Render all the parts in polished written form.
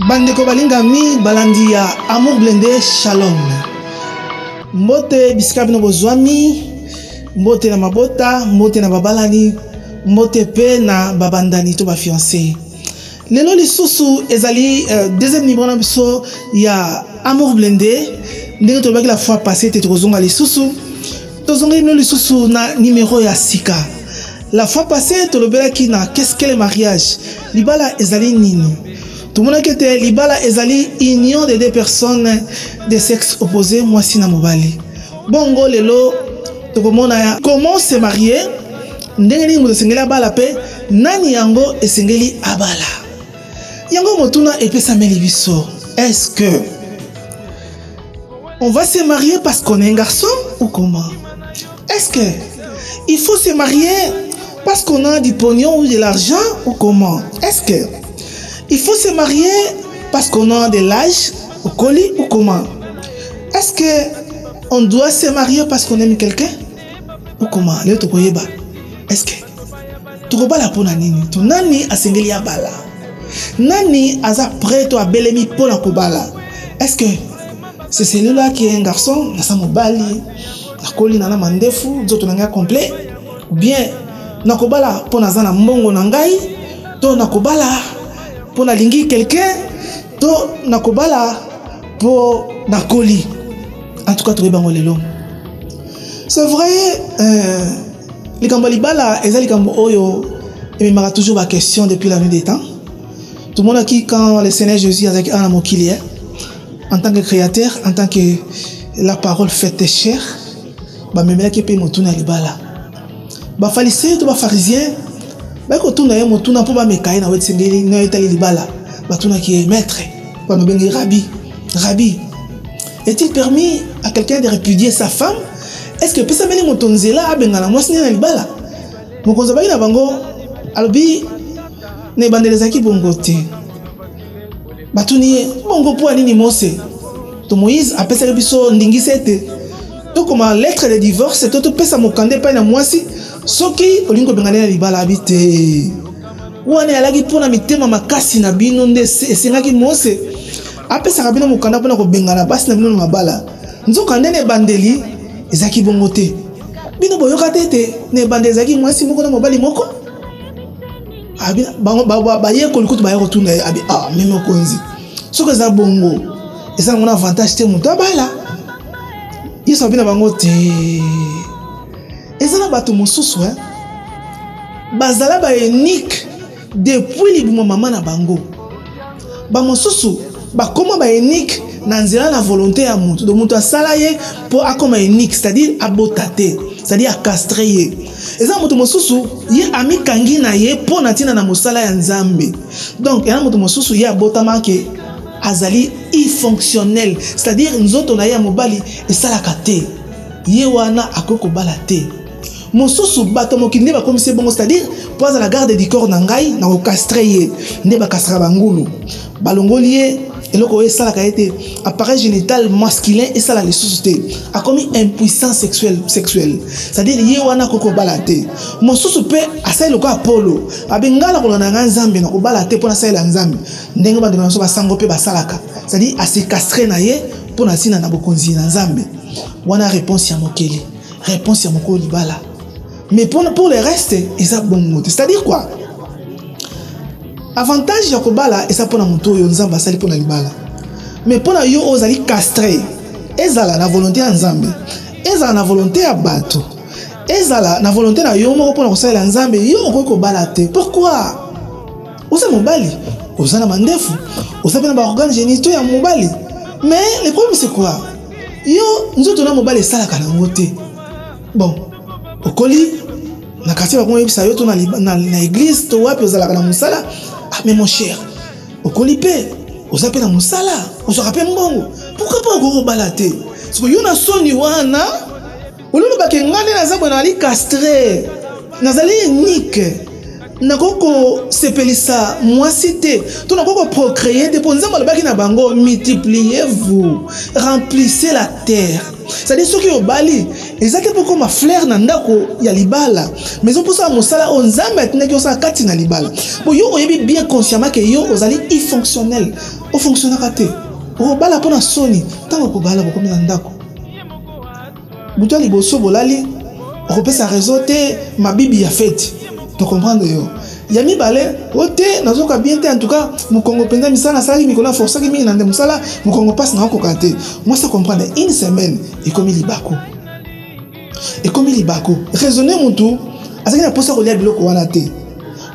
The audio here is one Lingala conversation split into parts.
Bandeko balingami balandi ya Amour Blindé Shalom. Mbote bisika bino bozwami, mbote na mabota, mbote na babalani, mbote pe na babandani to ba fiancé. Lelo lisusu ezali deuxième numéro na biso ya Amour Blindé. Ndenge tobaki la fois passée te tozonga lisusu. Tozonga bino lisusu na numéro ya sika. La fois passée tolobelaki na qu'est-ce que le mariage? Libala ezali nini? Tout le monde qui était libala ezali union de deux personnes de sexe opposé mwasi na mobali. Bongo lelo tokomona comment se marier, ndenge nini moto sengeli abala pe nani yango esengeli abala. Yango motuna epesa meli biso. Est-ce que on va se marier parce qu'on est un garçon ou comment? Est-ce que il faut se marier parce qu'on a du pognon ou de l'argent ou comment? Est-ce que il faut se marier parce qu'on a de l'âge au colis ou comment? Est-ce que on doit se marier parce qu'on aime quelqu'un ou comment? Est-ce que tu vas la pona nini? Tu nani asengeli abala? Nani aza prêt à belemi pona kobala? Est-ce que c'est celui-là qui est un garçon, na sa mobali, na koli na mandefu, zoto nanga complet, ou bien na kobala pona zana mbongo na ngai, to na kobala pour na lingi quelqu'un, to na kobala pour na koli. En tout cas, tu bango lelo. C'est vrai, les kambalibala, ezali kambo oyo, et m'a toujours la question depuis la nuit des temps. Tout le monde a qui quand le Seigneur Jésus avec un mokilier, en tant que créateur, en tant que la parole faite chair, ba memela qui paye motuna libala. Ba pharisien to ba pharisien, ba ko tuna ye motuna po ba mekaye na wetsengeli na etali libala. Ba tuna qui est maître, ba no bengi rabbi. Est-il permis à quelqu'un de répudier sa femme? Est-ce que pesa meli motonzela abengana mwasi na libala? Mokonza ba ina bango albi ne bandelezaki bongo te. Batuni bongo po anini Mose. To Moïse apesa biso ndingisete. To comme lettre de divorce to pesa mokande pa na mwasi soki olingo bengana na libala habite. Wana alaki pona mitema makasi na bino nde esengaki Mose. Apesa kabino mokanda pona ko bengana basi na bino na mabala. Nzoka ndene bandeli ezaki bongo te. Bino boyoka tete ne bandezaki mwasi moko na mobali moko. Abi ba ye ko likutu ba yo tuna abi même okonzi. Soko za bongo. Eza ngona avantage te mutu abala. Yesu abina bango te. Eza na bato mosusu bazala ba unique depuis libuma mama na bango. Ba mosusu ba koma ba unique na nzela na volonté ya mutu. Donc mutu asala ye pour akoma unique, c'est-à-dire abotate, c'est-à-dire castrer ye. Eza mutu mosusu ye ami kangi na ye po na tina na mosala ya Nzambe. Donc eza mutu mosusu ye abotama ke azali fonctionnel, c'est-à-dire nzoto na ye mobali esalaka te. Ye wana akoko bala te. Mosusu bato mokinde ba komise bongo, c'est-à-dire pour la garde du corps na ngai na ko castrer ye, nde ba kastra bangulu. Balongoli ye eloko esalaka ete appareil génital masculin esala les sociétés a commis impuissance sexuelle, c'est-à-dire ye wana koko bala te. Mosusu pe asai loko Apollo abengala kolona nga Nzambe na ko bala te pona sala Nzambe ndenge ba de so basango pe basalaka, c'est-à-dire asi castrer na ye pona sina na bokonzi na Nzambe. Wana réponse ya mokeli, réponse ya mokoli bala. Mais pour le reste eza bongo, c'est-à-dire quoi? Avantage ya kobala esa pona muto yo Nzambe asali pona libala. Mais pona yo ozali castré, ezala na volonté ya Nzambe, ezala na volonté ya bato, ezala na volonté na yo moko pona kosala Nzambe, yo okoko bala te. Pourquoi? Oza mobali, oza na mandefu, oza pena ba organes génitaux ya mobali. Mais le problème c'est quoi? Yo nzoto na mobali sala kana ngote. Bon, okoli na quartier ba komo yebisa yo to na église to wapi ozala kana musala. Ah mais mon cher, okolipe, ozape na musala, ozokape mbongo. Pourquoi pas okoko balate? Parce que yo na soni wana, ololo bakengane na zabona ali castré, nazali unique. Nakoko sepelisa mwasi te, to nakoko procréer te ponza malobaki na bango, multipliez-vous, remplissez la terre. C'est-à-dire ceux qui ont bali, ezaki poko ma fleur na ndako ya libala, mais on posa mosala onzamba tena ki osa kati na libala. Bo yo oyebi bien consciemment que yo ozali fonctionnel. o fonctionne kate o bala pona soni tango ko bala ko komina ndako buto liboso bolali o pesa réseau te mabibi ya fête to comprendre yo ya mibale ote nazoka bien te en tout cas mukongo penza misala sali mikona força ki mingi na ndem sala mukongo passe na ko kate moi ça comprendre une semaine et comme libako raisonner mutu azaki na posa kolia biloko wana te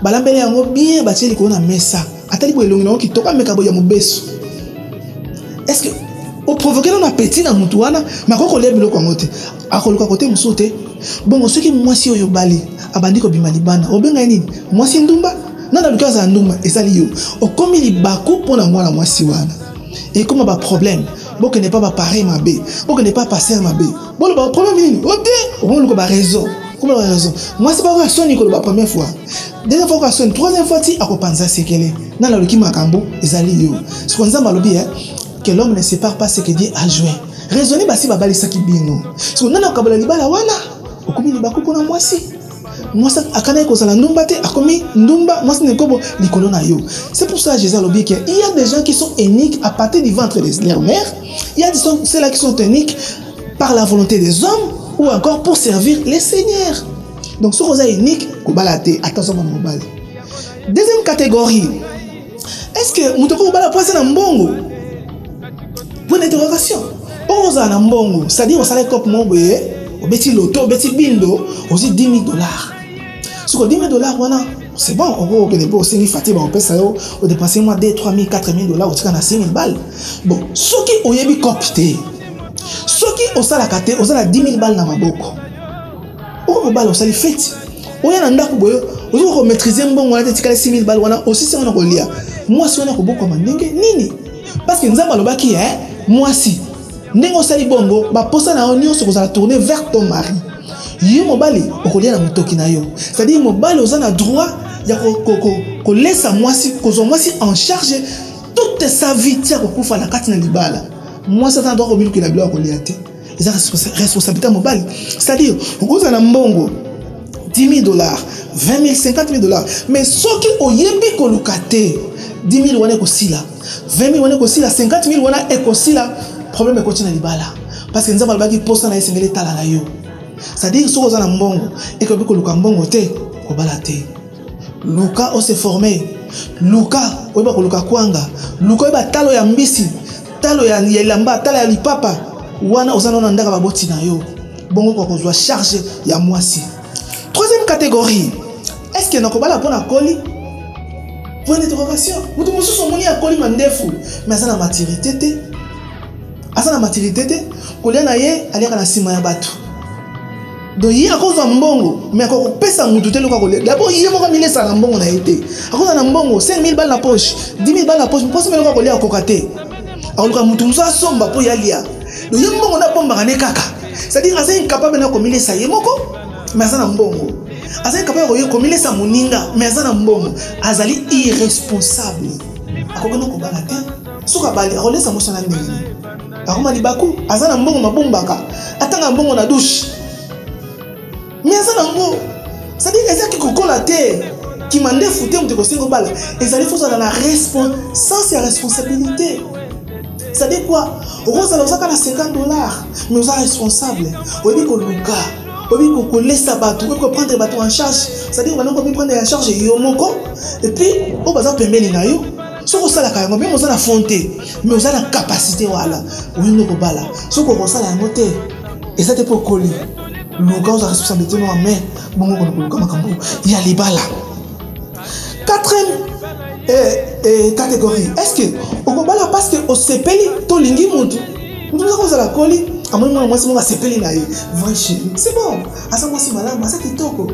balambele yango bien bateli ko na mesa atali bo elongi na ki toka meka bo ya mobeso est-ce que o provoquer un appétit na mutu wana makoko kolia biloko yango te akoluka kote musote bongo soki mwasi oyo bali abandi ko bima libana obenga nini mwasi ndumba nana lukaza ndumba esali yo okomi libako pona mwana mwasi wana et comme ba problème boko n'est pas pareil mabe boko n'est pas passer mabe bon le problème nini ote on le ko ba raison comment la raison moi c'est pas soni ko ba première fois deuxième fois soni troisième fois ti akopanza sekele nana luki makambo esali yo ce qu'on nzamba lobi que l'homme ne sépare pas ce que Dieu a joué raisonner basi babali saki bino so nana kabala libala wana okomi libako pona mwasi mwasi akana ko sala ndumba te akomi ndumba mwasi ne kobo likolo na yo. C'est pour ça Jésus lobi qu'il y a des gens qui sont uniques à partir du ventre de leur mère, il y a des gens ceux-là qui sont uniques par la volonté des hommes ou encore pour servir les seigneurs. Donc ce rosa unique ko balate attention mon mobile. Deuxième catégorie, est-ce que mutoko bala poser na mbongo? Bonne interrogation. Oza na mbongo, c'est-à-dire on sala cop moboye obeti loto obeti bindo aussi $10,000. Si on $10,000 wana c'est bon on va que pas aussi fatigué on peut ça on dépenser moi $2,000, $3,000, $4,000 au tika na 5,000 balles. Bon soki oyebi copte soki osala kate osala $10,000 na maboko o bala osali fête oya na ndako boyo ozo ko maîtriser mbongo wana tika 6,000 balles wana aussi c'est on ko lia moi si on a ko boko mandenge nini parce que nzamba lobaki moi si ndenge osali bongo baposa na yo nyonso kozala tourner vers ton mari yo mobali okolia na motoki na yo c'est-à-dire mobali oza na droit ya kolesa mwasi kozwa mwasi en charge toute sa vie tia kokufa na kati na libala mwasi ata na droit kobilukela biloko kolia te eza responsabilité mobali c'est-à-dire okoza na mbongo $10,000, $20,000, $50,000 mais soki oyebi koluka te $10,000 wana ekosila $20,000 wana ekosila $50,000 wana ekosila problème est na libala parce que nzamba albaki posa na esengele tala na yo c'est-à-dire soko za na mbongo et que biko luka mbongo te ko bala te luka o se former luka oyeba ko luka kwanga luka oyeba talo ya mbisi talo ya lamba talo ya lipapa wana ozana na ndaka baboti na yo bongo ko kozwa charge ya mwasi. Troisième catégorie, est-ce que nako bala pona koli point d'interrogation mutu mususu moni ya koli mandefu mais ça na maturité te asa na maturité te kolia na ye aliaka na sima ya bato donc ye akozwa mbongo mais akopesa mutu te loka kolia d'abord ye moko milesa na mbongo na ye te akozwa na mbongo 5,000 balles na poche 10,000 balles na poche mposa me loka kolia akoka te akoluka mutu musu asomba mpo ya lia donc ye mbongo na bombaka ne kaka c'est-à-dire asa incapable na komilesa ye moko mais asa na mbongo asa incapable ya komilesa moninga mais asa na mbongo azali irresponsable akoka na kobala te soka bali akolesa moso na ndenge akoma libaku azana mbongo mabombaka atanga mbongo na douche mais azana mbongo ça dit eza ki kokola te ki mande fouter muteko singo bala ezali faut ça la responsabilité ça dit quoi rosa la saka na $50 mais oza responsable oyebi ko luka oyebi ko laisser bato oyebi ko prendre bato en charge ça dit on va prendre en charge yo moko et puis o baza pembeni na yo soko sala ka yango bien oza na fonte mais oza na capacité wala oyino ko bala soko ko sala yango te eza te po koli luka oza responsabilité no mais bongo ko luka makambo ya libala. Quatrième catégorie, est-ce que on bala parce que o sepeli to lingi mutu mutu ko sala koli amoni moi c'est moi sepeli na ye vrai chérie c'est bon asa moi si malama asa kitoko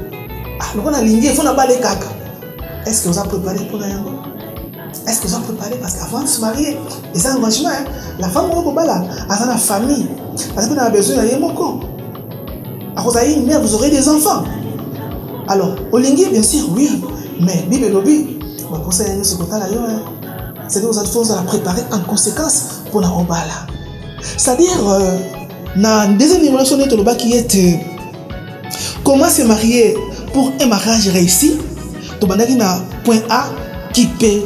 lokona lingi il faut na bale kaka est-ce que vous avez préparé pour la yango? Est-ce que vous avez préparé parce qu'avant de se marier les engagements la femme ko bala asa na famille parce que on a besoin de yemoko à cause d'une mère vous aurez des enfants alors olingi bien sûr oui mais bible lobi on va penser à ce côté là c'est-à-dire vous allez préparer en conséquence pour la obala c'est-à-dire na deuxième émission de Toloba qui est comment se marier pour un mariage réussi to bandaki na point A qui peut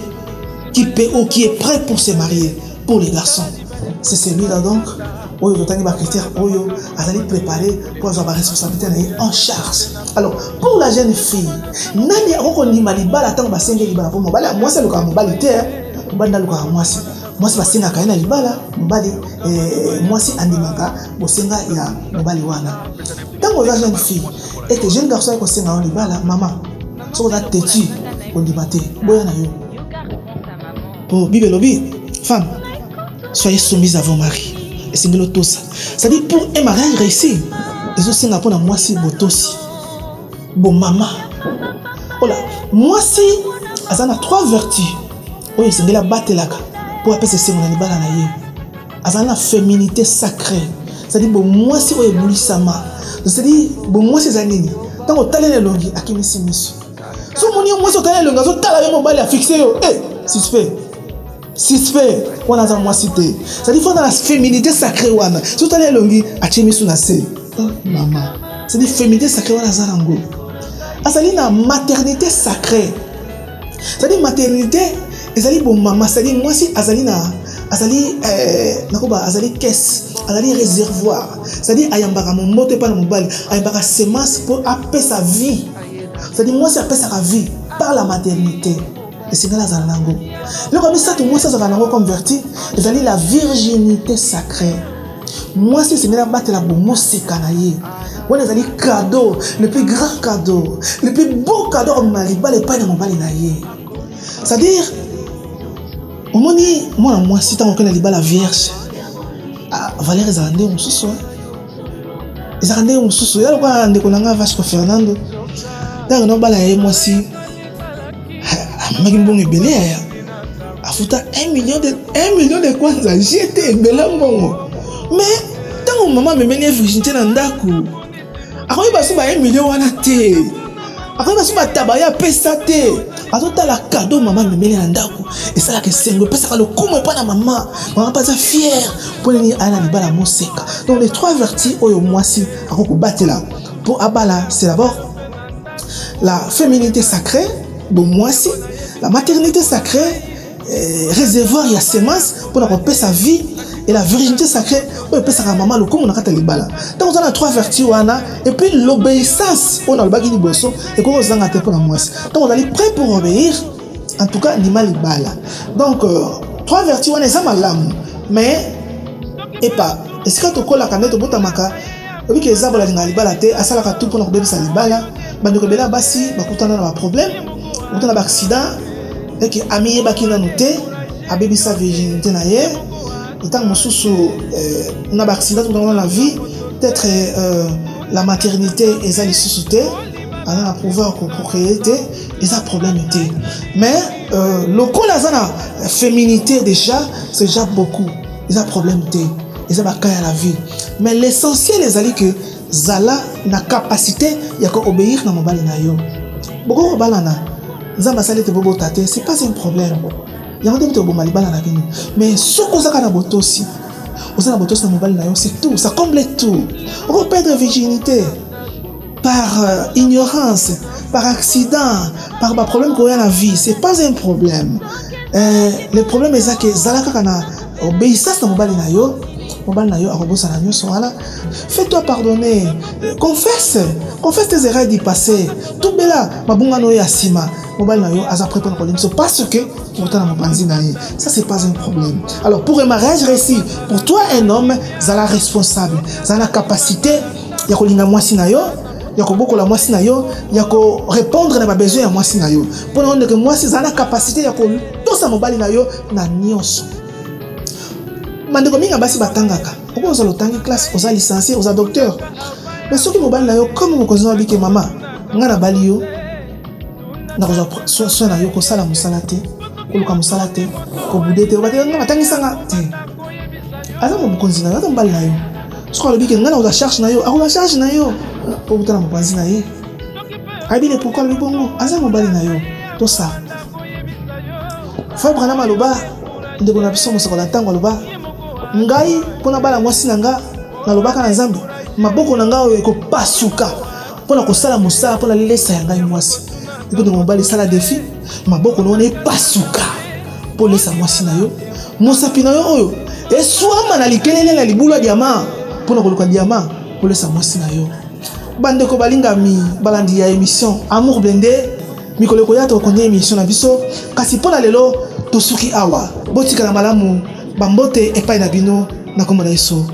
qui paie ou qui est prêt pour se marier pour les garçons. C'est celui-là donc, où il y a des critères, où il y a préparé pour avoir la responsabilité en charge. Alors, pour la jeune fille, nani a dit malibala tant que c'est libala pour moi, moi c'est le cas mobilité, moi c'est le cas moi c'est parce que na kaina libala, moi c'est andimaka, bosenga ya mobali wana. Tant que la jeune fille et que jeune garçon ko senga libala, maman, so da têtu, on dit maté, boya na yo. Pour Bible lobby, femme, soyez soumise à vos maris. Et c'est de tout ça. C'est-à-dire pour un mariage réussi, les autres c'est pour moi si botosi, bon maman. Voilà, moi si, elle a 3 vertus. Oui, c'est de la batelaka. Pour appeler ce séminaire de balanaye. Elle a la féminité sacrée. C'est-à-dire bon moi si on est boulisama. C'est-à-dire bon moi si zanini. Tant qu'on talent les longues, à qui me simis. So mon moi si on talent les longues, on talent mon bal à fixer yo. Eh, suspect, on a moi cité. C'est-à-dire faut dans la féminité sacrée wana. Si on talent les longues, à qui me sunase. Maman. C'est-à-dire féminité sacrée wana zarango. C'est-à-dire la maternité sacrée. C'est-à-dire maternité, c'est-à-dire bon maman, c'est-à-dire moi si azali caisse, azali réservoir. C'est-à-dire ayambara mon moto pas mon bal, ayambara semence pour appeler sa vie. C'est-à-dire moi si appeler sa vie par la maternité. Et c'est là zalango. Le comme ça tout moi ça zalango converti, c'est-à-dire la virginité sacrée. Moi si c'est là battre la bon c'est canaillé. On a dit cadeau, le plus grand cadeau, le plus beau cadeau au Maliba, le pas de mon balinaïe. C'est-à-dire, au moment où moi, si tu as la Vierge, Valérie Zandé, on se souvient. Zandé, on se souvient. Alors, quand on a Vasco Fernando, dans le balaye, moi, si, Magimbo est belé, à foutre 1 million de quoi, j'étais belé, mais, tant que maman me met une virginité dans le dakou, après, il y a 1 million de te. Après, il y a tabaya pesa te. Après, il y a cadeau maman me met dans daku. Et ça là que c'est le pesa le coup mais pas la maman. Maman pas fière pour aller à la libala moseka. Donc les 3 vertus au moi si à ko battre là. Pour abala, c'est d'abord la féminité sacrée, bon moi si, la maternité sacrée, réservoir il y a semence pour la sa vie. Et la virginité sacrée, on peut sa maman le coup on a katé libala. Donc on a 3 vertus wana et puis l'obéissance on a le bagui bosso et qu'on vous engage pour la moisse. Donc on est prêt pour obéir. En tout cas, ni mal libala. Donc 3 vertus wana ça malam mais et pas. Est-ce que tu colles la canette au bout de maka? Oui que ça la libala te asala ka tout pour la obéir sa libala. Bando ko bela basi bakutana na problème. On a un accident et que ami bakina noté a bébi sa virginité na ye. Tant que on a un accident dans la vie, peut-être la maternité est à l'issue on a pouvoir pour créer et ça problème était. Mais le coup la féminité déjà c'est déjà beaucoup. Ils ont problème était. Ils ont pas à la vie. Mais l'essentiel est que Zala na capacité ya ko obéir na mobali na yo. Beaucoup balana. Zamba salete bobo tate, c'est pas un problème. Il y a un peu de malibala na bino. Mais ce qu'on a na botosi, on a botosi na mobali na yo, c'est tout, ça comble tout. On peut perdre virginité par ignorance, par accident, par problème qu'on a dans la vie, c'est pas un problème. Le problème est que Zala kana obéissance na mobali na yo. Fais-toi pardonner, confesse tes erreurs du passé. Tout bela, mabunga no yasima, mobile na yo aza prêt pour parce que ça c'est pas un problème. Alors pour un mariage réussi, pour toi un homme, zala responsable, zala capacité, ya ko linga mwasi na yo, ya ko boko la mwasi na yo, ya ko répondre na ba besoin ya mwasi na yo. Pour que mwasi zala capacité ya ko tout ça mobile na yo na nyonso. Mandeko minga basi batangaka. Pourquoi vous allez tangi classe, vous allez licencié, vous allez docteur. Mais ceux qui m'ont bali na yo comme vous connaissez bien que maman, ngana bali yo, na ko so na yo ko sala musalate, ko luka musalate, ko budete, ba te ngana tangi sanga te. Aza mo konzi na yo, aza bali na yo. Ce qu'on le dit que ngana vous charge na yo, a vous charge na yo pour vous tana mo konzi na ye. Abile pourquoi le bongo, aza mo bali na yo. Tout ça. Fa brana maloba, ndeko na biso mo sakola tango loba. Ngai pona bala mwasi nanga na lobaka na Nzambe maboko nanga eko pasuka pona ko sala musala pona lesa ngai mwasi ndipo de mobali sala défi maboko no ne pasuka pour laisser mwasi na yo mosapi na yo oyo eswama na likelele la libula diamant pour nakoluka diamant pour laisser mwasi na yo bandeko balingami balandi ya émission Amour Blindé mikolo koya to konye émission na biso kasi pona lelo tosuki awa botika na malamu bambote epai na bino na komona Yesu